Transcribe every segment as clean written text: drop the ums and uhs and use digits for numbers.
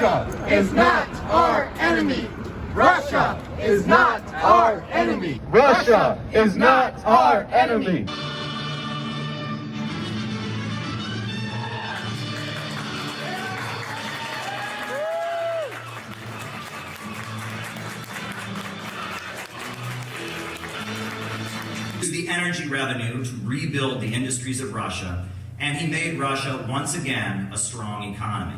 Russia is not our enemy. Russia is not our enemy. Russia is not our enemy. Used the energy revenue to rebuild the industries of Russia, and he made Russia once again a strong economy.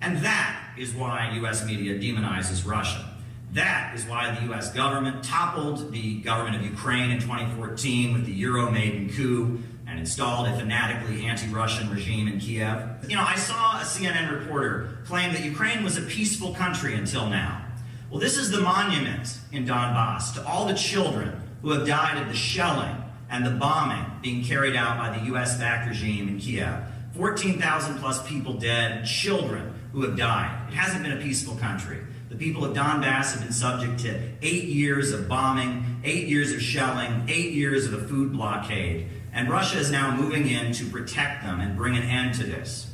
And that is why U.S. media demonizes Russia. That is why the U.S. government toppled the government of Ukraine in 2014 with the Euro-Maiden coup and installed a fanatically anti-Russian regime in Kiev. You know, I saw a CNN reporter claim that Ukraine was a peaceful country until now. Well, this is the monument in Donbass to all the children who have died of the shelling and the bombing being carried out by the U.S.-backed regime in Kiev. 14,000 plus people dead, children who have died. It hasn't been a peaceful country. The people of Donbass have been subject to 8 years of bombing, 8 years of shelling, 8 years of a food blockade, and Russia is now moving in to protect them and bring an end to this.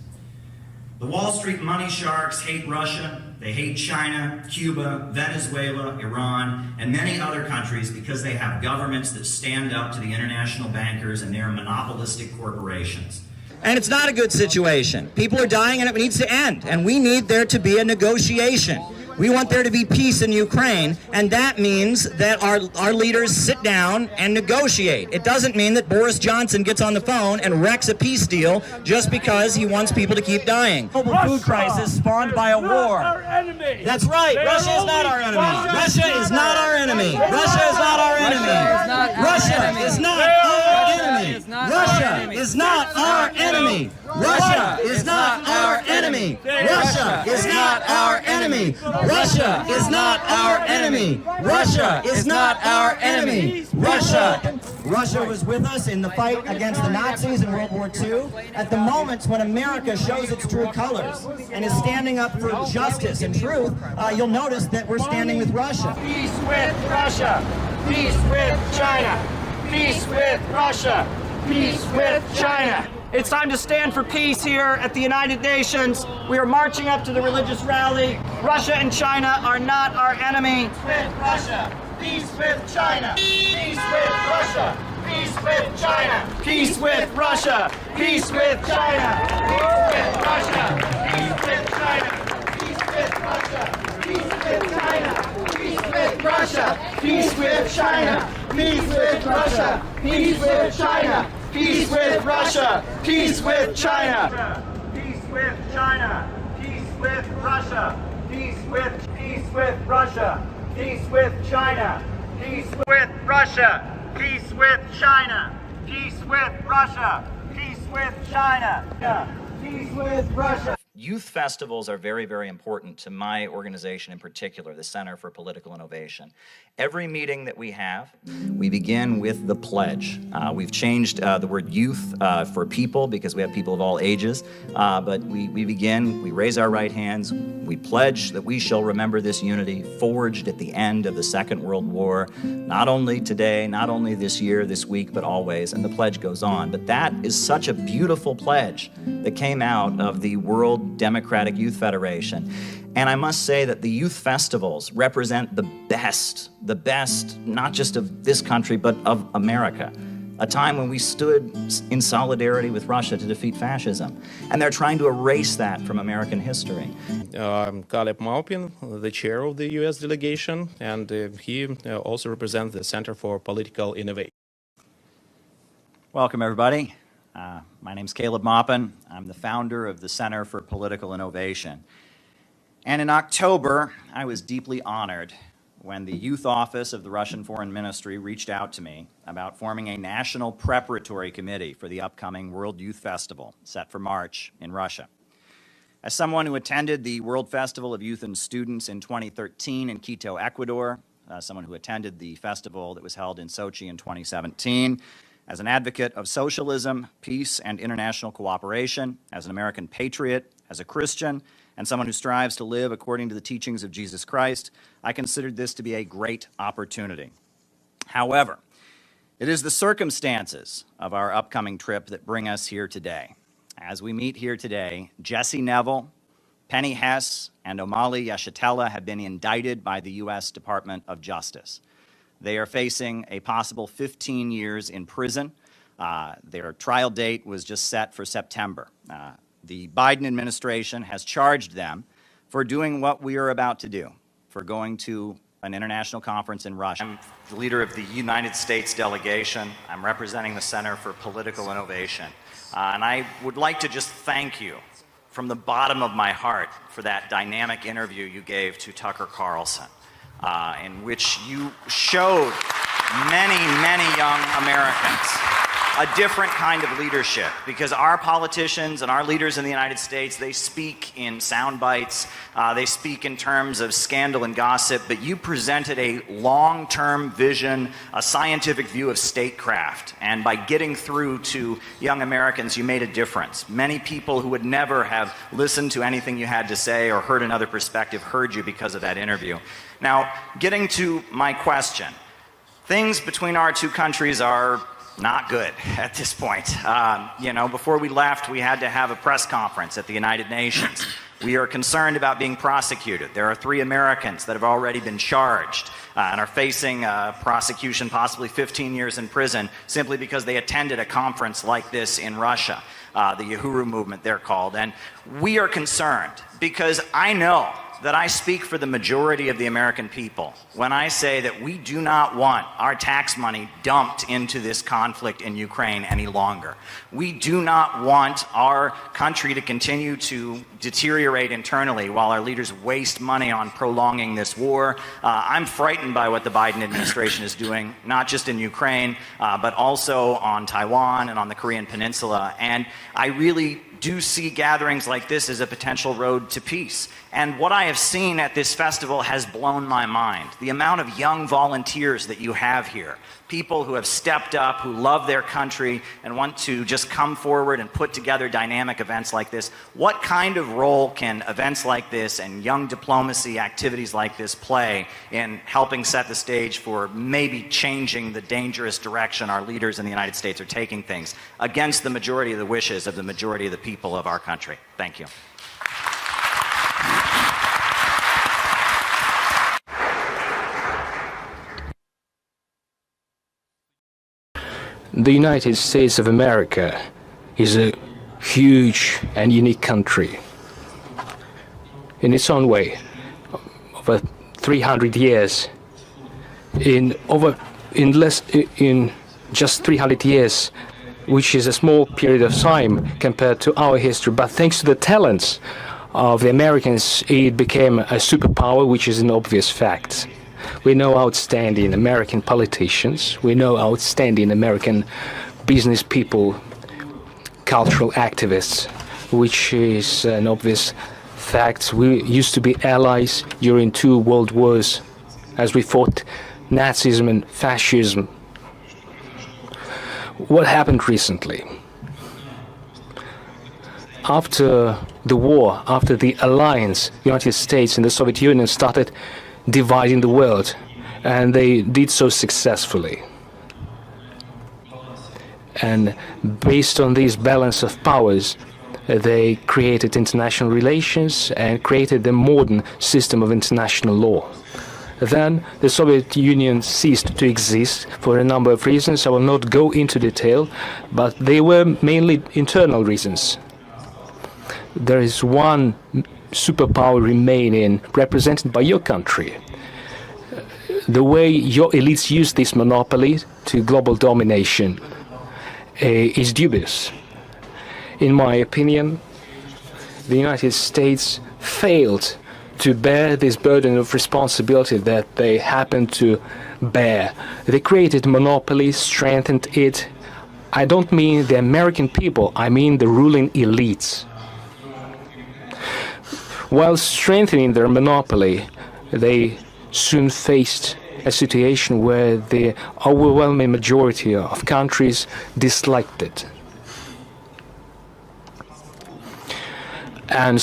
The Wall Street money sharks hate Russia. They hate China, Cuba, Venezuela, Iran, and many other countries because they have governments that stand up to the international bankers and their monopolistic corporations. And it's not a good situation. People are dying and it needs to end. And we need there to be a negotiation. We want there to be peace in Ukraine, and that means that our leaders sit down and negotiate. It doesn't mean that Boris Johnson gets on the phone and wrecks a peace deal just because he wants people to keep dying. Global food crisis spawned by a war. That's right. Russia is not our enemy. Russia is not our enemy. Russia is not our enemy. Russia is not our enemy. Russia is not our enemy. Russia is not our enemy. Russia is not our enemy. Russia is not our enemy. Russia is not our enemy. Russia was with us in the fight against the Nazis in World War II. At the moments when America shows its true colors and is standing up for justice and truth, you'll notice that we're standing with Russia. Peace with Russia. Peace with China. Peace with Russia. Peace with China. It's time to stand for peace here at the United Nations. We are marching up to the religious rally. Russia and China are not our enemy. Peace with Russia. Peace with China. Peace with Russia. Peace with China. Peace with Russia. Peace with China. Peace with Russia. Peace with China. Peace with Russia. Peace with China. Peace with Russia. Peace with China. Peace with Russia. Peace with China. Peace with Russia. Peace with China. Peace with China. Peace with Russia. Peace with Russia. Peace with China. Peace with Russia. Peace with China. Peace with Russia. Peace with China. Peace with Russia. Youth festivals are very, very important to my organization in particular, the Center for Political Innovation. Every meeting that we have, we begin with the pledge. We've changed the word youth for people because we have people of all ages, but we begin, we raise our right hands, we pledge that we shall remember this unity forged at the end of the Second World War, not only today, not only this year, this week, but always, and the pledge goes on. But that is such a beautiful pledge that came out of the World Democratic Youth Federation. And I must say that the youth festivals represent the best, not just of this country, but of America. A time when we stood in solidarity with Russia to defeat fascism. And they're trying to erase that from American history. I'm Caleb Maupin, the chair of the U.S. delegation, and he also represents the Center for Political Innovation. Welcome, everybody. My name's Caleb Maupin. I'm the founder of the Center for Political Innovation. And in October, I was deeply honored when the youth office of the Russian Foreign Ministry reached out to me about forming a national preparatory committee for the upcoming World Youth Festival, set for March in Russia. As someone who attended the World Festival of Youth and Students in 2013 in Quito, Ecuador, someone who attended the festival that was held in Sochi in 2017, as an advocate of socialism, peace, and international cooperation, as an American patriot, as a Christian, and someone who strives to live according to the teachings of Jesus Christ, I considered this to be a great opportunity. However, it is the circumstances of our upcoming trip that bring us here today. As we meet here today, Jesse Neville, Penny Hess and Omali Yeshitela have been indicted by the U.S. Department of Justice. They are facing a possible 15 years in prison. Their trial date was just set for September. The Biden administration has charged them for doing what we are about to do, for going to an international conference in Russia. I'm the leader of the United States delegation. I'm representing the Center for Political Innovation. And I would like to just thank you from the bottom of my heart for that dynamic interview you gave to Tucker Carlson, in which you showed many, many young Americans a different kind of leadership, because our politicians and our leaders in the United States, they speak in sound bites, they speak in terms of scandal and gossip, but you presented a long-term vision, a scientific view of statecraft, and by getting through to young Americans, you made a difference. Many people who would never have listened to anything you had to say or heard another perspective heard you because of that interview. Now, getting to my question, things between our two countries are not good at this point. You know, before we left, we had to have a press conference at the United Nations. We are concerned about being prosecuted. There are 3 Americans that have already been charged and are facing prosecution, possibly 15 years in prison, simply because they attended a conference like this in Russia, the Uhuru movement, they're called. And we are concerned because I know that I speak for the majority of the American people when I say that we do not want our tax money dumped into this conflict in Ukraine any longer. We do not want our country to continue to deteriorate internally while our leaders waste money on prolonging this war. I'm frightened by what the Biden administration is doing, not just in Ukraine, but also on Taiwan and on the Korean Peninsula. And I really do see gatherings like this as a potential road to peace. And what I have seen at this festival has blown my mind. The amount of young volunteers that you have here, people who have stepped up, who love their country and want to just come forward and put together dynamic events like this. What kind of role can events like this and young diplomacy activities like this play in helping set the stage for maybe changing the dangerous direction our leaders in the United States are taking things against the majority of the wishes of the majority of the people of our country? Thank you. The United States of America is a huge and unique country. In its own way, over 300 years, in just 300 years, which is a small period of time compared to our history, but thanks to the talents of the Americans, it became a superpower, which is an obvious fact. We know outstanding American politicians, we know outstanding American business people, cultural activists, which is an obvious fact. We used to be allies during 2 world wars as we fought Nazism and fascism. What happened recently? After the war, after the alliance, the United States and the Soviet Union started dividing the world, and they did so successfully. And based on this balance of powers, they created international relations and created the modern system of international law. Then the Soviet Union ceased to exist for a number of reasons. I will not go into detail, but they were mainly internal reasons. There is one superpower remaining, represented by your country. The way your elites use this monopoly to global domination is dubious. In my opinion, the United States failed to bear this burden of responsibility that they happen to bear. They created monopoly, strengthened it. I don't mean the American people, I mean the ruling elites. While strengthening their monopoly, they soon faced a situation where the overwhelming majority of countries disliked it. And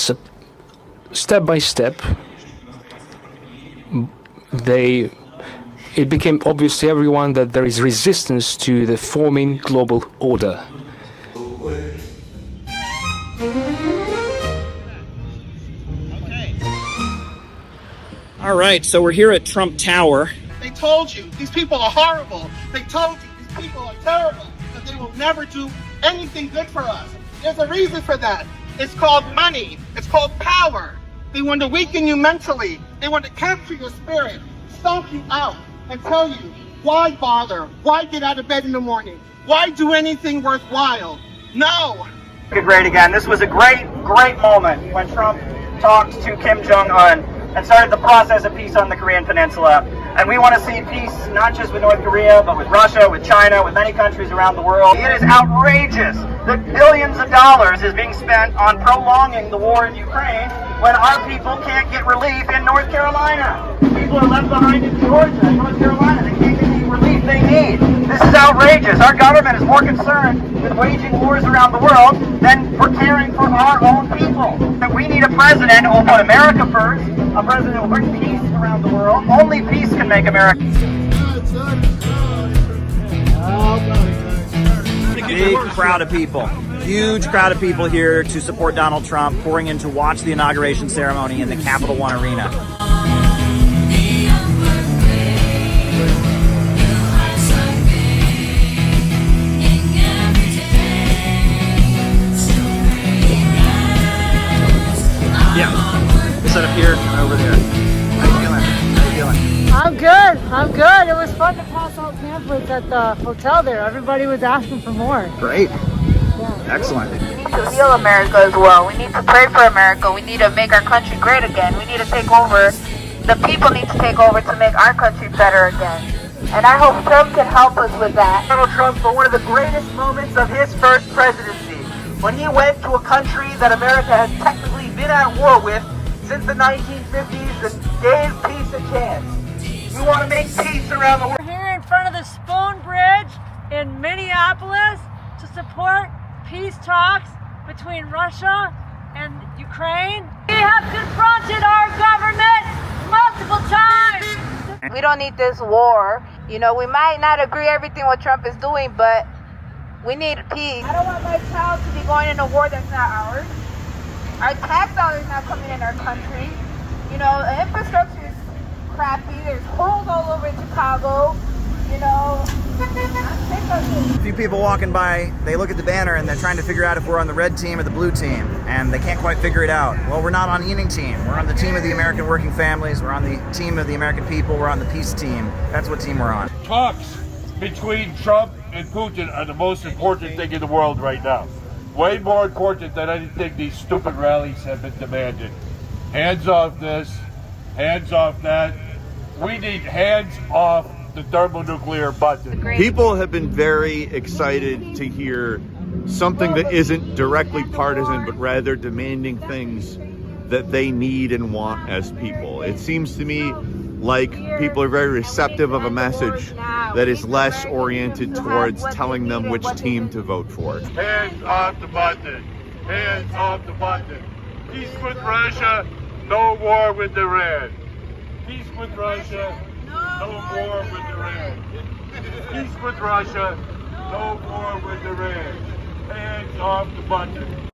step by step, it became obvious to everyone that there is resistance to the forming global order. All right, so we're here at Trump Tower. They told you these people are horrible. They told you these people are terrible, that they will never do anything good for us. There's a reason for that. It's called money. It's called power. They want to weaken you mentally. They want to capture your spirit, stomp you out, and tell you, why bother? Why get out of bed in the morning? Why do anything worthwhile? No. Great again. This was a great moment when Trump talked to Kim Jong-un and started the process of peace on the Korean Peninsula. And we want to see peace not just with North Korea, but with Russia, with China, with many countries around the world. It is outrageous that billions of dollars is being spent on prolonging the war in Ukraine when our people can't get relief in North Carolina. People are left behind in Georgia and North Carolina. They can't get any relief they need. This is outrageous. Our government is more concerned with waging wars around the world than for caring for our own people. And we need a president who will put America first, a president who will bring peace around the world. Only peace can make America. Big crowd of people. Huge crowd of people here to support Donald Trump, pouring in to watch the inauguration ceremony in the Capital One Arena. Yeah, set up here and over there. How you feeling? How you feeling? I'm good. I'm good. It was fun to pass out pamphlets at the hotel there. Everybody was asking for more. Great. Yeah. Excellent. We need to heal America as well. We need to pray for America. We need to make our country great again. We need to take over. The people need to take over to make our country better again. And I hope Trump can help us with that. Donald Trump for one of the greatest moments of his first presidency, when he went to a country that America has technically been at war with since the 1950s and gave peace a chance. We want to make peace around the world. We're here in front of the Spoon Bridge in Minneapolis to support peace talks between Russia and Ukraine. We have confronted our government multiple times. We don't need this war. You know, we might not agree everything what Trump is doing, but we need peace. I don't want my child to be going in a war that's not ours. Our tax dollars not coming in our country. You know, the infrastructure is crappy. There's holes all over Chicago. You know, I'm sick of it. A few people walking by, they look at the banner and they're trying to figure out if we're on the red team or the blue team, and they can't quite figure it out. Well, we're not on any team. We're on the team of the American working families. We're on the team of the American people. We're on the peace team. That's what team we're on. Talks between Trump and Putin are the most important thing in the world right now. Way more important than anything these stupid rallies have been demanding. Hands off this, hands off that. We need hands off the thermonuclear button. People have been very excited to hear something that isn't directly partisan, but rather demanding things that they need and want as people. It seems to me like people are very receptive of a message that is less oriented towards telling them which team to vote for. Hands off the button. Hands off the button. Peace with Russia, no war with Iran. Peace with Russia, no war with Iran. Peace with Russia, no war with Iran. Hands off the button.